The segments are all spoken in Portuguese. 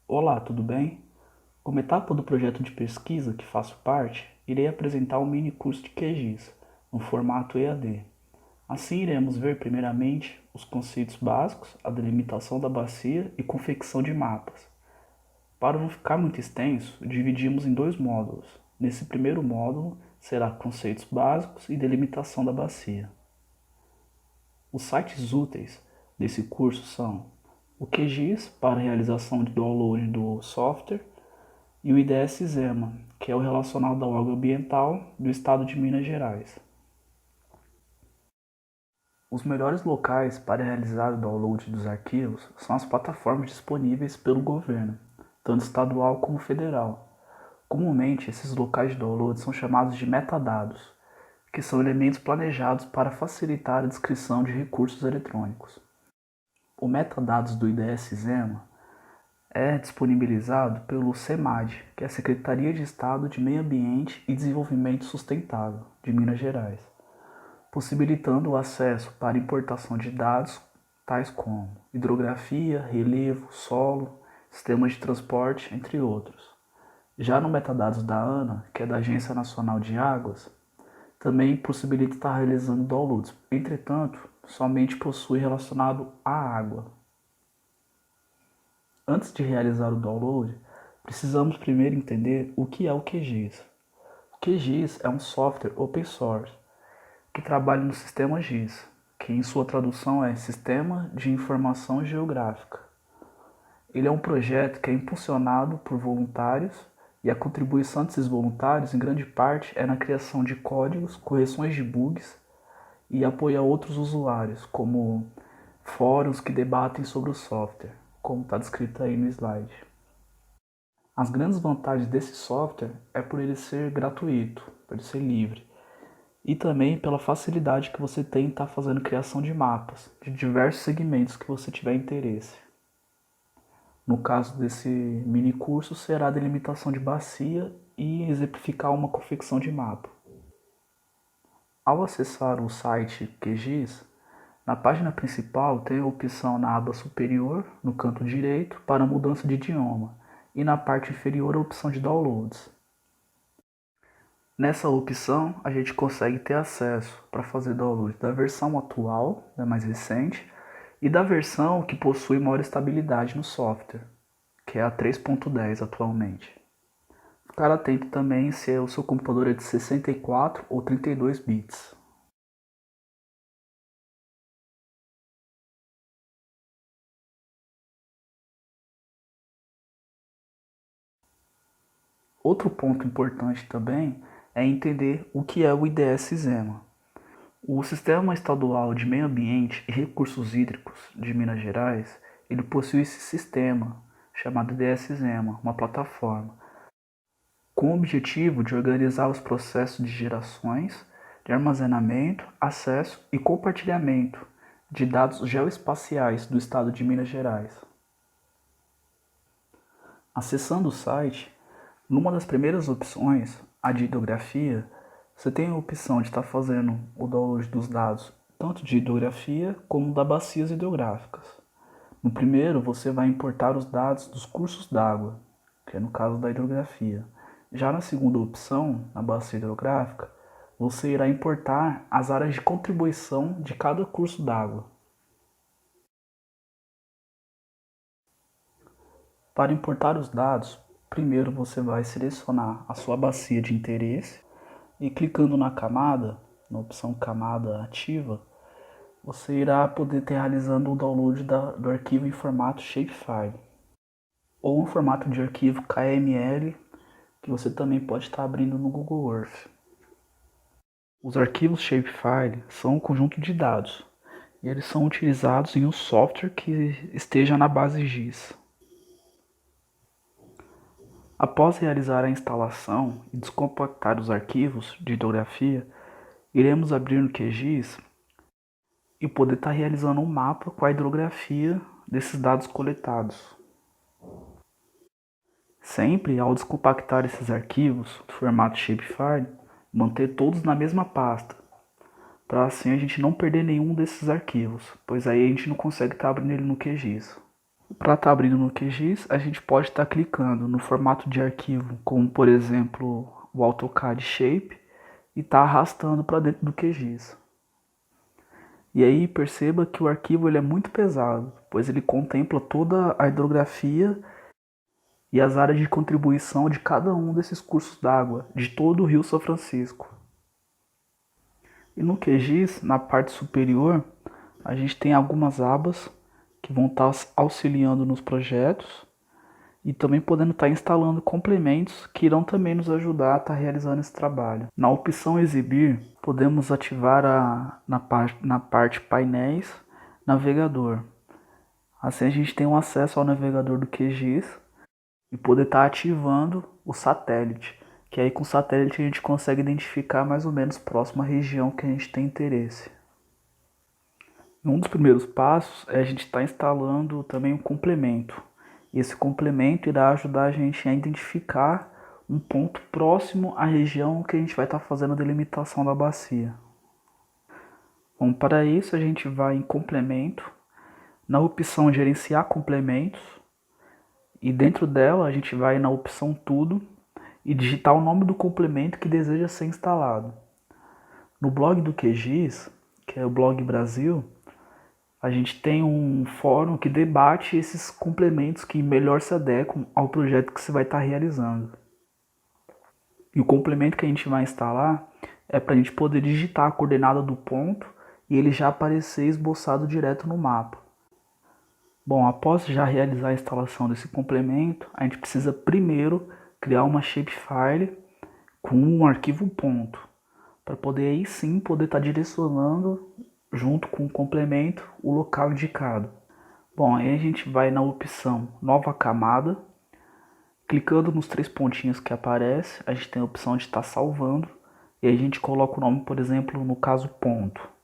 Olá, tudo bem? Como etapa do projeto de pesquisa que faço parte, irei apresentar um mini curso de QGIS, no formato EAD. Assim, iremos ver primeiramente os conceitos básicos, a delimitação da bacia e confecção de mapas. Para não ficar muito extenso, dividimos em dois módulos. Nesse primeiro módulo, será conceitos básicos e delimitação da bacia. Os sites úteis desse curso são o QGIS para realização de download do software e o IDS-ZEMA, que é o relacionado ao órgão ambiental do estado de Minas Gerais. Os melhores locais para realizar o download dos arquivos são as plataformas disponíveis pelo governo, tanto estadual como federal. Comumente, esses locais de download são chamados de metadados, que são elementos planejados para facilitar a descrição de recursos eletrônicos. O metadados do IDS-ZEMA é disponibilizado pelo SEMAD, que é a Secretaria de Estado de Meio Ambiente e Desenvolvimento Sustentável de Minas Gerais, possibilitando o acesso para importação de dados tais como hidrografia, relevo, solo, sistemas de transporte, entre outros. Já no metadados da ANA, que é da Agência Nacional de Águas, também possibilita estar realizando downloads, entretanto, somente possui relacionado à água. Antes de realizar o download, precisamos primeiro entender o que é o QGIS. O QGIS é um software open source que trabalha no sistema GIS, que em sua tradução é Sistema de Informação Geográfica. Ele é um projeto que é impulsionado por voluntários e a contribuição desses voluntários, em grande parte, é na criação de códigos, correções de bugs e apoio a outros usuários, como fóruns que debatem sobre o software, como está descrito aí no slide. As grandes vantagens desse software é por ele ser gratuito, por ele ser livre, e também pela facilidade que você tem em estar fazendo criação de mapas, de diversos segmentos que você tiver interesse. No caso desse mini curso, será a delimitação de bacia e exemplificar uma confecção de mapa. Ao acessar o site QGIS, na página principal tem a opção na aba superior, no canto direito, para mudança de idioma, e na parte inferior a opção de downloads. Nessa opção, a gente consegue ter acesso para fazer download da versão atual, da mais recente, e da versão que possui maior estabilidade no software, que é a 3.10 atualmente. Ficar atento também se o seu computador é de 64 ou 32 bits. Outro ponto importante também é entender o que é o IDS-ZEMA. O Sistema Estadual de Meio Ambiente e Recursos Hídricos de Minas Gerais, ele possui esse sistema chamado IDS-ZEMA, uma plataforma, com o objetivo de organizar os processos de gerações, de armazenamento, acesso e compartilhamento de dados geoespaciais do estado de Minas Gerais. Acessando o site, numa das primeiras opções, a de hidrografia, você tem a opção de estar fazendo o download dos dados tanto de hidrografia como da bacias hidrográficas. No primeiro, você vai importar os dados dos cursos d'água, que é no caso da hidrografia. Já na segunda opção, na bacia hidrográfica, você irá importar as áreas de contribuição de cada curso d'água. Para importar os dados, primeiro você vai selecionar a sua bacia de interesse e clicando na camada, na opção camada ativa, você irá poder estar realizando o download do arquivo em formato shapefile ou em formato de arquivo KML, que você também pode estar abrindo no Google Earth. Os arquivos shapefile são um conjunto de dados e eles são utilizados em um software que esteja na base GIS. Após realizar a instalação e descompactar os arquivos de hidrografia, iremos abrir no QGIS e poder estar realizando um mapa com a hidrografia desses dados coletados. Sempre ao descompactar esses arquivos do formato shapefile, manter todos na mesma pasta, para assim a gente não perder nenhum desses arquivos, pois aí a gente não consegue estar abrindo ele no QGIS. Para estar abrindo no QGIS, a gente pode estar clicando no formato de arquivo, como por exemplo o AutoCAD Shape, e estar arrastando para dentro do QGIS. E aí perceba que o arquivo ele é muito pesado, pois ele contempla toda a hidrografia e as áreas de contribuição de cada um desses cursos d'água, de todo o Rio São Francisco. E no QGIS, na parte superior, a gente tem algumas abas que vão estar auxiliando nos projetos e também podendo estar instalando complementos que irão também nos ajudar a estar realizando esse trabalho. Na opção exibir, podemos ativar na parte painéis, navegador. Assim a gente tem um acesso ao navegador do QGIS e poder estar ativando o satélite, que aí com o satélite a gente consegue identificar mais ou menos próximo à região que a gente tem interesse. Um dos primeiros passos é a gente estar instalando também um complemento. Esse complemento irá ajudar a gente a identificar um ponto próximo à região que a gente vai estar fazendo a delimitação da bacia. Bom, para isso a gente vai em complemento, na opção gerenciar complementos, e dentro dela a gente vai na opção tudo e digitar o nome do complemento que deseja ser instalado. No blog do QGIS, que é o Blog Brasil, a gente tem um fórum que debate esses complementos que melhor se adequam ao projeto que você vai estar realizando. E o complemento que a gente vai instalar é para a gente poder digitar a coordenada do ponto e ele já aparecer esboçado direto no mapa. Bom, após já realizar a instalação desse complemento, a gente precisa primeiro criar uma shapefile com um arquivo ponto, para poder aí sim poder estar direcionando junto com o complemento o local indicado. Bom, aí a gente vai na opção nova camada, clicando nos três pontinhos que aparece, a gente tem a opção de estar salvando e aí a gente coloca o nome, por exemplo, no caso ponto.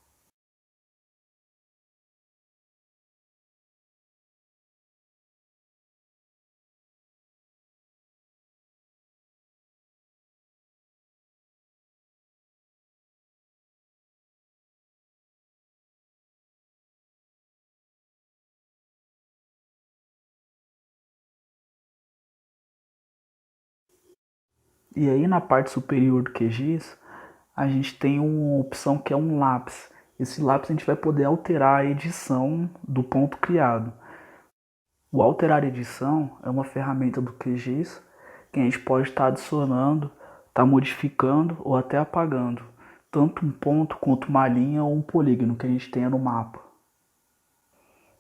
E aí na parte superior do QGIS, a gente tem uma opção que é um lápis. Esse lápis a gente vai poder alterar a edição do ponto criado. O alterar edição é uma ferramenta do QGIS que a gente pode estar adicionando, estar modificando ou até apagando tanto um ponto quanto uma linha ou um polígono que a gente tenha no mapa.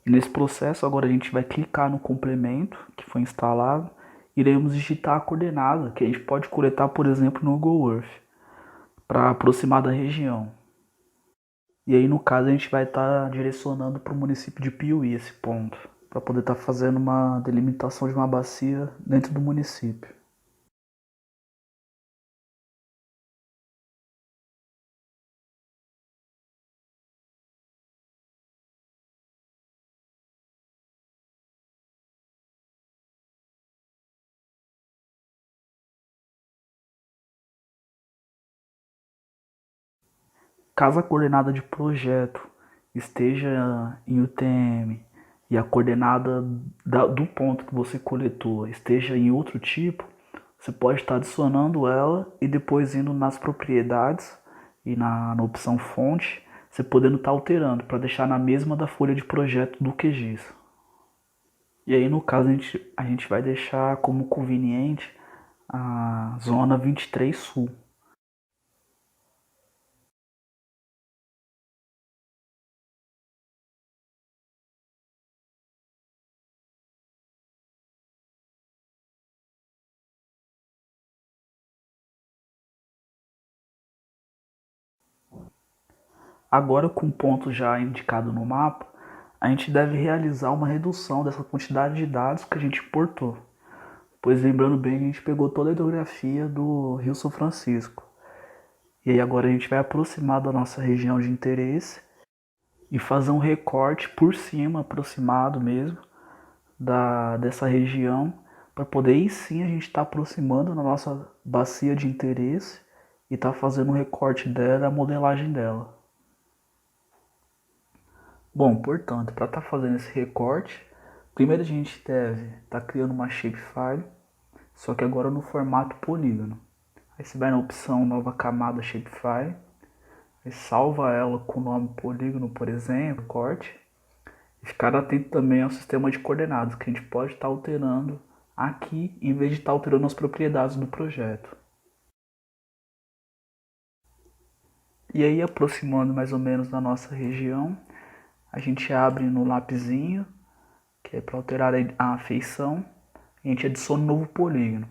E nesse processo agora a gente vai clicar no complemento que foi instalado e iremos digitar a coordenada que a gente pode coletar, por exemplo, no Google Earth para aproximar da região. E aí no caso a gente vai estar direcionando para o município de Piuí esse ponto, para poder estar fazendo uma delimitação de uma bacia dentro do município. Caso a coordenada de projeto esteja em UTM e a coordenada do ponto que você coletou esteja em outro tipo, você pode estar adicionando ela e depois indo nas propriedades e na opção fonte, você podendo estar alterando para deixar na mesma da folha de projeto do QGIS. E aí no caso a gente vai deixar como conveniente a zona 23 Sul. Agora, com o ponto já indicado no mapa, a gente deve realizar uma redução dessa quantidade de dados que a gente importou. Pois lembrando bem, a gente pegou toda a hidrografia do Rio São Francisco. E aí agora a gente vai aproximar da nossa região de interesse e fazer um recorte por cima, aproximado mesmo, dessa região, para poder aí sim a gente estar aproximando da nossa bacia de interesse e estar fazendo um recorte dela, a modelagem dela. Bom, portanto, para estar fazendo esse recorte, Primeiro a gente deve estar criando uma shapefile, só que agora no formato polígono. Aí você vai na opção nova camada shapefile, aí salva ela com o nome polígono, por exemplo, corte. E ficar atento também ao sistema de coordenadas, que a gente pode estar alterando aqui, em vez de estar alterando as propriedades do projeto. E aí, aproximando mais ou menos da nossa região, a gente abre no lapisinho, que é para alterar a feição, e a gente adiciona um novo polígono.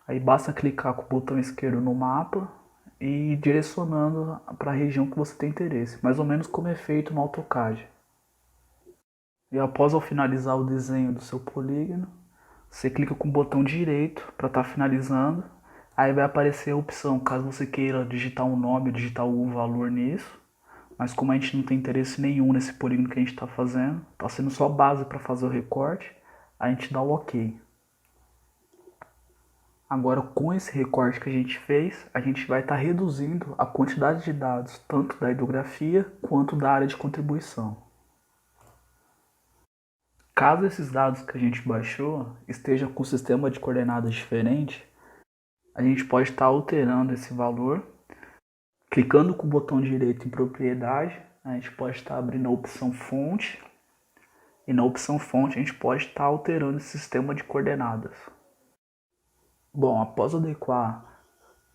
Aí basta clicar com o botão esquerdo no mapa e ir direcionando para a região que você tem interesse, mais ou menos como é feito no AutoCAD. E após ao finalizar o desenho do seu polígono, você clica com o botão direito para estar finalizando. Aí vai aparecer a opção, caso você queira digitar um nome, digitar algum valor nisso. Mas como a gente não tem interesse nenhum nesse polígono que a gente está fazendo, está sendo só base para fazer o recorte, a gente dá o OK. Agora, com esse recorte que a gente fez, a gente vai estar reduzindo a quantidade de dados, tanto da hidrografia quanto da área de contribuição. Caso esses dados que a gente baixou estejam com um sistema de coordenadas diferente, a gente pode estar alterando esse valor. Clicando com o botão direito em propriedade, a gente pode estar abrindo a opção fonte. E na opção fonte a gente pode estar alterando esse sistema de coordenadas. Bom, após adequar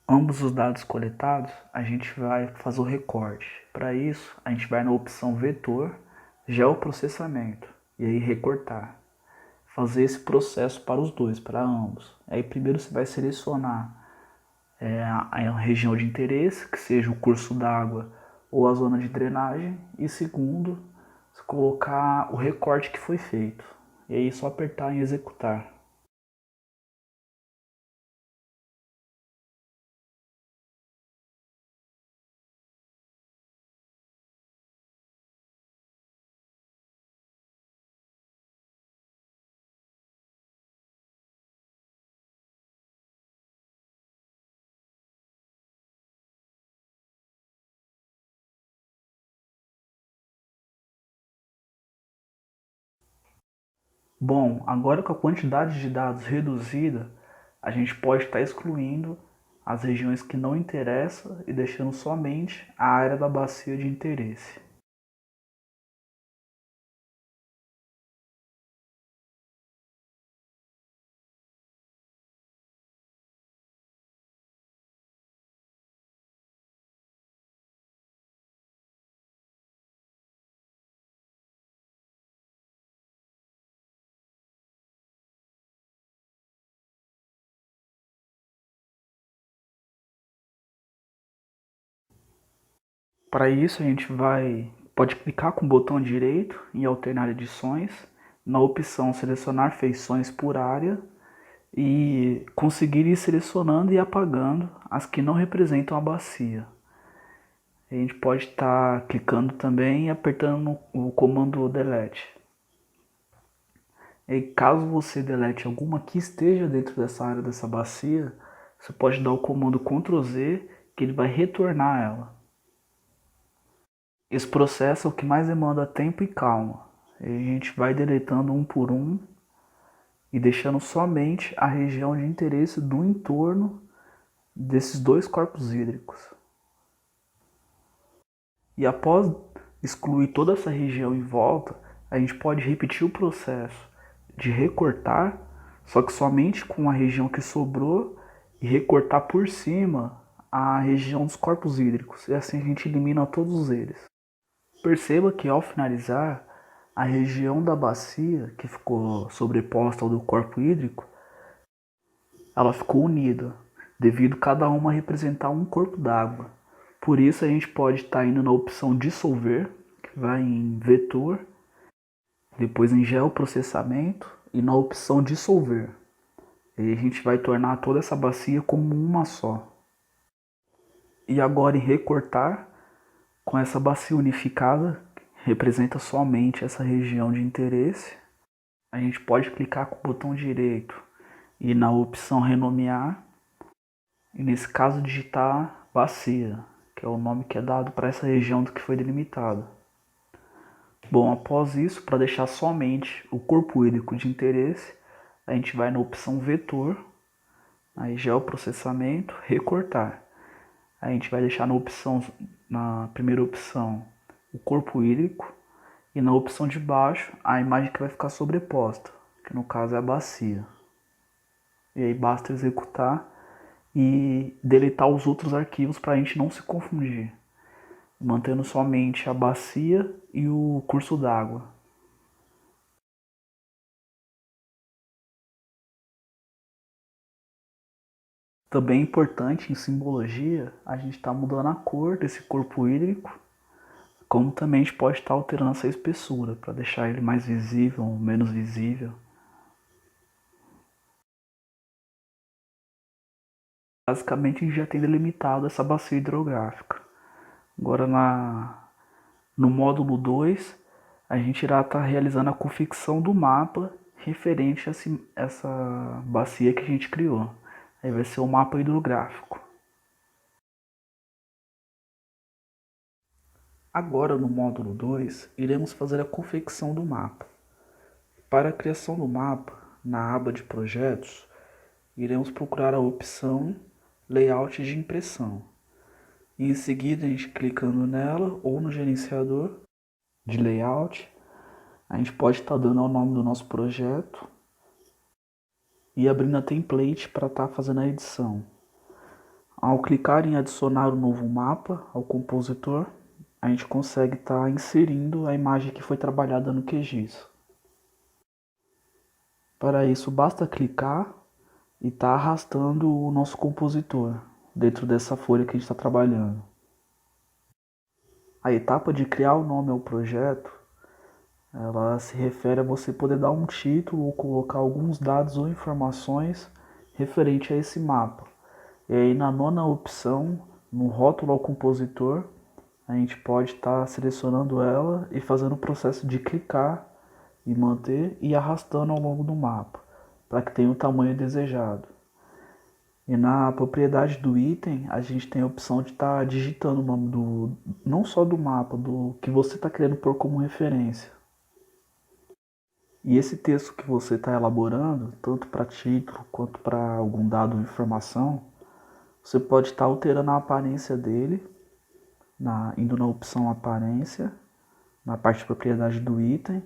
ambos os dados coletados, a gente vai fazer o recorte. Para isso, a gente vai na opção vetor, geoprocessamento, e aí recortar. Fazer esse processo para os dois, para ambos. Aí primeiro você vai selecionar a região de interesse, que seja o curso d'água ou a zona de drenagem, e segundo, você colocar o recorte que foi feito. E aí só apertar em executar. Bom, agora com a quantidade de dados reduzida, a gente pode estar excluindo as regiões que não interessam e deixando somente a área da bacia de interesse. Para isso a gente pode clicar com o botão direito em alternar edições, na opção selecionar feições por área e conseguir ir selecionando e apagando as que não representam a bacia. A gente pode estar clicando também e apertando o comando delete. E caso você delete alguma que esteja dentro dessa área dessa bacia, você pode dar o comando Ctrl Z que ele vai retornar ela. Esse processo é o que mais demanda tempo e calma. E a gente vai deletando um por um e deixando somente a região de interesse do entorno desses dois corpos hídricos. E após excluir toda essa região em volta, a gente pode repetir o processo de recortar, só que somente com a região que sobrou e recortar por cima a região dos corpos hídricos. E assim a gente elimina todos eles. Perceba que ao finalizar, a região da bacia que ficou sobreposta ao do corpo hídrico, ela ficou unida, devido cada uma representar um corpo d'água. Por isso a gente pode estar indo na opção dissolver, que vai em vetor, depois em geoprocessamento e na opção dissolver. E a gente vai tornar toda essa bacia como uma só. E agora em recortar, com essa bacia unificada, que representa somente essa região de interesse, a gente pode clicar com o botão direito e na opção renomear, e nesse caso digitar bacia, que é o nome que é dado para essa região do que foi delimitado. Bom, após isso, para deixar somente o corpo hídrico de interesse, a gente vai na opção vetor, aí geoprocessamento, recortar. A gente vai deixar na primeira opção, o corpo hídrico, e na opção de baixo, a imagem que vai ficar sobreposta, que no caso é a bacia. E aí basta executar e deletar os outros arquivos para a gente não se confundir, mantendo somente a bacia e o curso d'água. Também é importante em simbologia a gente estar mudando a cor desse corpo hídrico, como também a gente pode estar alterando essa espessura para deixar ele mais visível ou menos visível. Basicamente a gente já tem delimitado essa bacia hidrográfica. Agora no módulo 2 a gente irá estar realizando a confecção do mapa referente a essa bacia que a gente criou. Aí vai ser o mapa hidrográfico. Agora no módulo 2 iremos fazer a confecção do mapa. Para a criação do mapa, na aba de projetos, iremos procurar a opção Layout de impressão. E em seguida, a gente clicando nela ou no gerenciador de layout, a gente pode estar dando o nome do nosso projeto e abrindo a template para estar fazendo a edição. Ao clicar em adicionar o novo mapa ao compositor, a gente consegue estar inserindo a imagem que foi trabalhada no QGIS. Para isso, basta clicar e estar arrastando o nosso compositor dentro dessa folha que a gente está trabalhando. A etapa de criar o nome ao projeto, ela se refere a você poder dar um título ou colocar alguns dados ou informações referente a esse mapa. E aí na nona opção, no rótulo ao compositor, a gente pode estar selecionando ela e fazendo o processo de clicar e manter e arrastando ao longo do mapa, para que tenha o tamanho desejado. E na propriedade do item, a gente tem a opção de estar digitando o nome não só do mapa, do que você está querendo pôr como referência. E esse texto que você está elaborando, tanto para título quanto para algum dado ou informação, você pode estar alterando a aparência dele, indo na opção aparência, na parte de propriedade do item,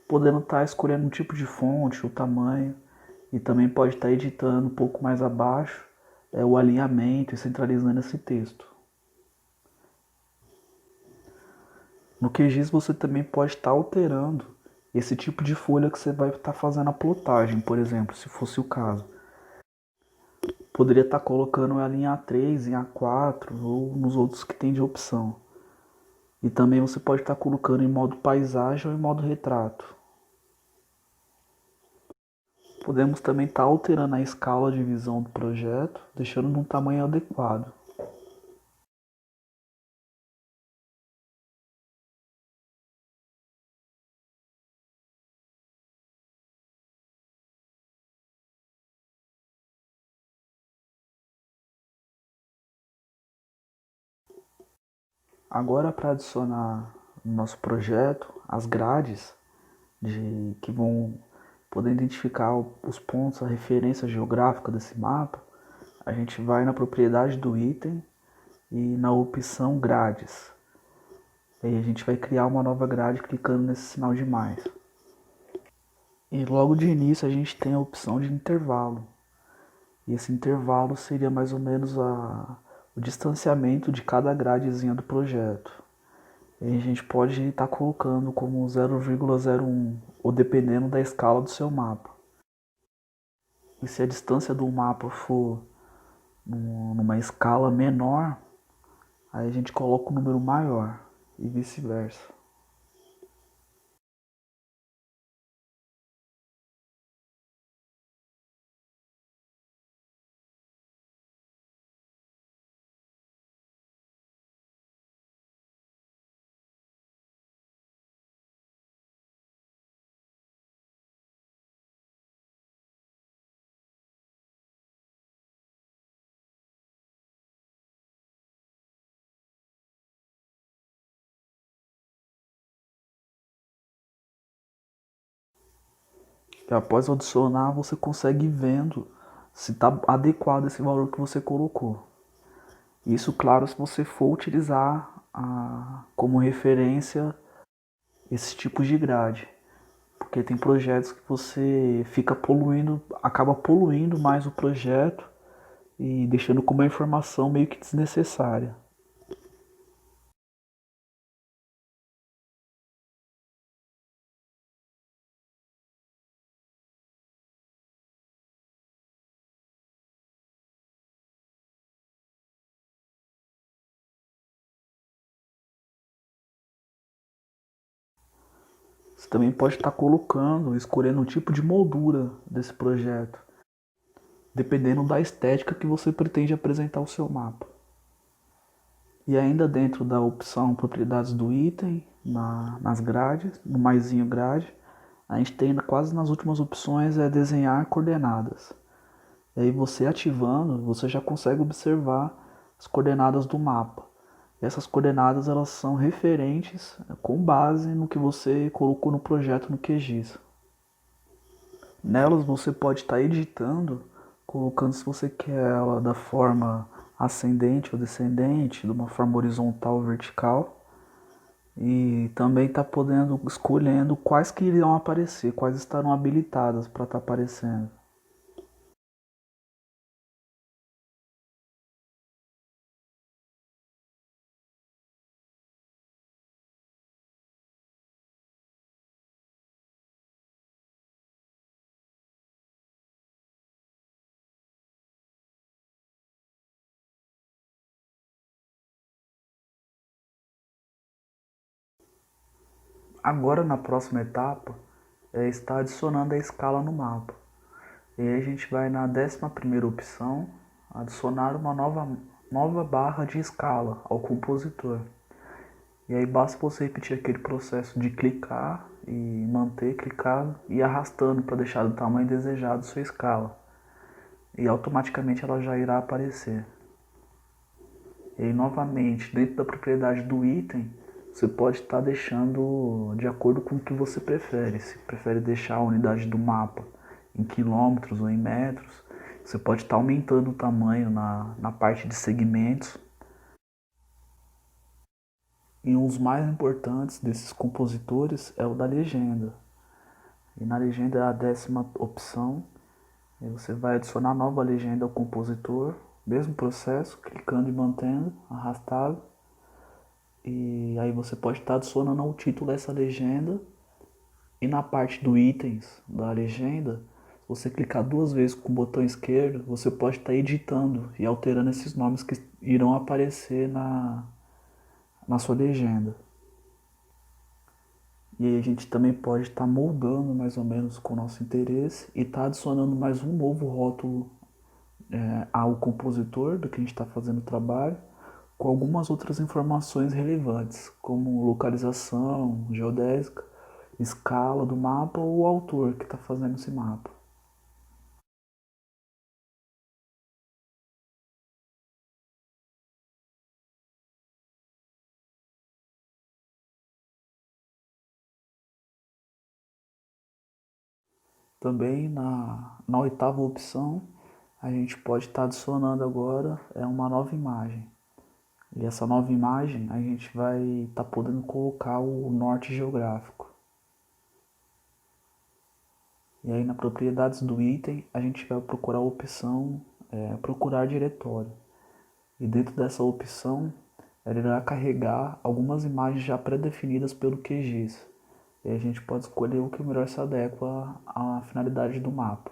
podendo estar escolhendo um tipo de fonte, o tamanho, e também pode estar editando um pouco mais abaixo o alinhamento e centralizando esse texto. No QGIS você também pode estar alterando esse tipo de folha que você vai estar fazendo a plotagem, por exemplo, se fosse o caso. Poderia estar colocando ela em A3, em A4 ou nos outros que tem de opção. E também você pode estar colocando em modo paisagem ou em modo retrato. Podemos também estar alterando a escala de visão do projeto, deixando num tamanho adequado. Agora, para adicionar no nosso projeto as grades que vão poder identificar os pontos, a referência geográfica desse mapa, a gente vai na propriedade do item e na opção grades. Aí a gente vai criar uma nova grade clicando nesse sinal de mais. E logo de início a gente tem a opção de intervalo. E esse intervalo seria mais ou menos o distanciamento de cada gradezinha do projeto. E a gente pode estar colocando como 0,01 ou dependendo da escala do seu mapa. E se a distância do mapa for numa escala menor, aí a gente coloca um número maior e vice-versa. E após adicionar, você consegue ir vendo se está adequado esse valor que você colocou. Isso, claro, se você for utilizar como referência esses tipos de grade. Porque tem projetos que você fica poluindo, acaba poluindo mais o projeto e deixando com uma informação meio que desnecessária. Você também pode estar colocando, escolhendo o tipo de moldura desse projeto, dependendo da estética que você pretende apresentar o seu mapa. E ainda dentro da opção propriedades do item, nas grades, no maisinho grade, a gente tem quase nas últimas opções é desenhar coordenadas. E aí você ativando, você já consegue observar as coordenadas do mapa. E essas coordenadas elas são referentes com base no que você colocou no projeto no QGIS. Nelas você pode estar editando, colocando se você quer ela da forma ascendente ou descendente, de uma forma horizontal ou vertical. E também está podendo escolhendo quais que irão aparecer, quais estarão habilitadas para estar aparecendo. Agora na próxima etapa está adicionando a escala no mapa. E aí a gente vai na 11ª opção, adicionar uma nova barra de escala ao compositor. E aí basta você repetir aquele processo de clicar e manter clicado e arrastando para deixar do tamanho desejado sua escala. E automaticamente ela já irá aparecer. E aí novamente, dentro da propriedade do item, você pode estar deixando de acordo com o que você prefere. Se prefere deixar a unidade do mapa em quilômetros ou em metros, você pode estar aumentando o tamanho na parte de segmentos. E um dos mais importantes desses compositores é o da legenda. E na legenda é a 10ª opção. E você vai adicionar nova legenda ao compositor, mesmo processo, clicando e mantendo, arrastado. E aí você pode estar adicionando ao título essa legenda. E na parte do itens da legenda, se você clicar duas vezes com o botão esquerdo, você pode estar editando e alterando esses nomes que irão aparecer na sua legenda. E aí a gente também pode estar moldando mais ou menos com o nosso interesse e estar adicionando mais um novo rótulo ao compositor do que a gente está fazendo o trabalho, com algumas outras informações relevantes, como localização geodésica, escala do mapa ou o autor que está fazendo esse mapa. Também na 8ª opção, a gente pode estar adicionando agora uma nova imagem. E essa nova imagem a gente vai estar podendo colocar o norte geográfico. E aí na propriedades do item a gente vai procurar a opção procurar diretório. E dentro dessa opção ela irá carregar algumas imagens já pré-definidas pelo QGIS. E a gente pode escolher o que melhor se adequa à finalidade do mapa.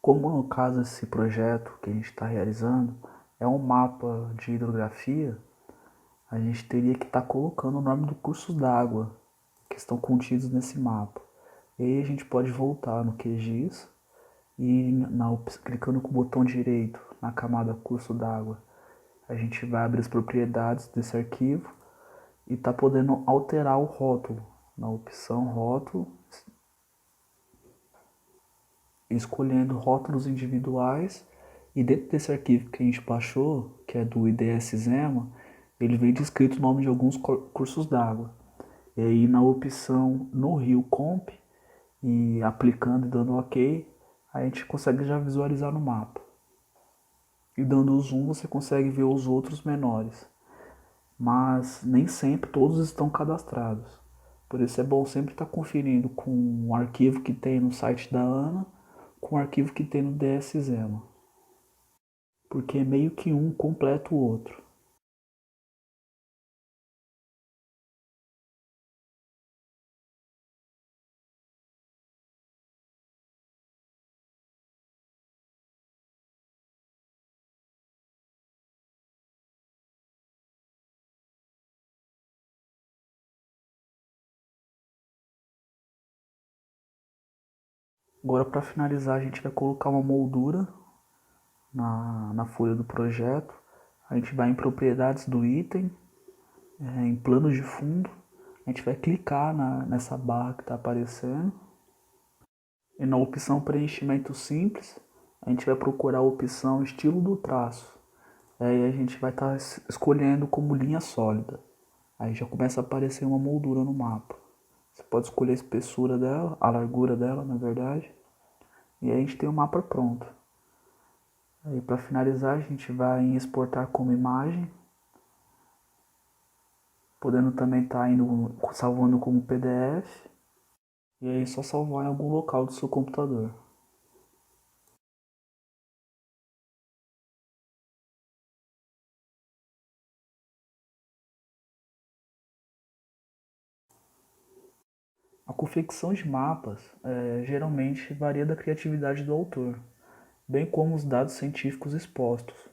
Como no caso esse projeto que a gente está realizando é um mapa de hidrografia, a gente teria que estar colocando o nome dos cursos d'água que estão contidos nesse mapa. E aí a gente pode voltar no QGIS e clicando com o botão direito na camada curso d'água, a gente vai abrir as propriedades desse arquivo e está podendo alterar o rótulo. Na opção rótulo, escolhendo rótulos individuais, e dentro desse arquivo que a gente baixou, que é do IDS-Zema, ele vem descrito o nome de alguns cursos d'água. E aí na opção no Rio Comp, e aplicando e dando OK, a gente consegue já visualizar no mapa. E dando zoom você consegue ver os outros menores. Mas nem sempre todos estão cadastrados. Por isso é bom sempre estar conferindo com o arquivo que tem no site da ANA, com o arquivo que tem no DSZema. Porque meio que um completa o outro. Agora para finalizar a gente vai colocar uma moldura na folha do projeto. A gente vai em propriedades do item, em planos de fundo. A gente vai clicar nessa barra que está aparecendo. E na opção preenchimento simples, a gente vai procurar a opção estilo do traço. Aí a gente vai estar escolhendo como linha sólida. Aí já começa a aparecer uma moldura no mapa. Você pode escolher a espessura dela, a largura dela, na verdade. E aí a gente tem o mapa pronto. Aí para finalizar a gente vai em exportar como imagem, podendo também estar salvando como PDF. E aí só salvar em algum local do seu computador. A confecção de mapas geralmente varia da criatividade do autor, bem como os dados científicos expostos.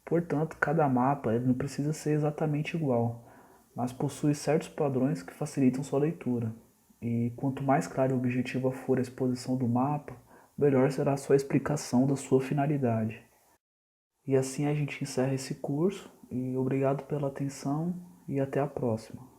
Portanto, cada mapa não precisa ser exatamente igual, mas possui certos padrões que facilitam sua leitura. E quanto mais clara e objetiva for a exposição do mapa, melhor será a sua explicação da sua finalidade. E assim a gente encerra esse curso, e obrigado pela atenção e até a próxima.